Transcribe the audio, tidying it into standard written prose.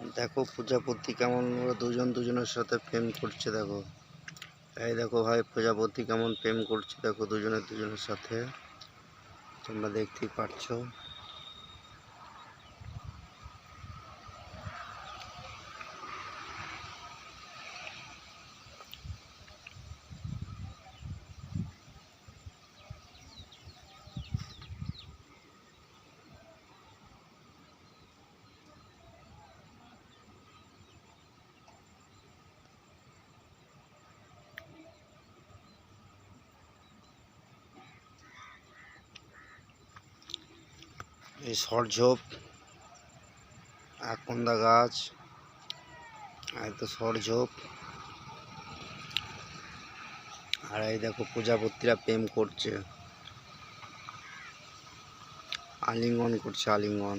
দেখো প্রজাপতি কেমন ওরা দুজনের সাথে প্রেম করছে। দেখো এই দেখো ভাই প্রজাপতি কেমন প্রেম করছে, দেখো দুজনের সাথে, তোমরা দেখতেই পাচ্ছ। এই সরঝোপ, আকন্দা গাছ, এই তো সরঝোপ। আর এই দেখো প্রজাপতিরা প্রেম করছে, আলিঙ্গন করছে, আলিঙ্গন।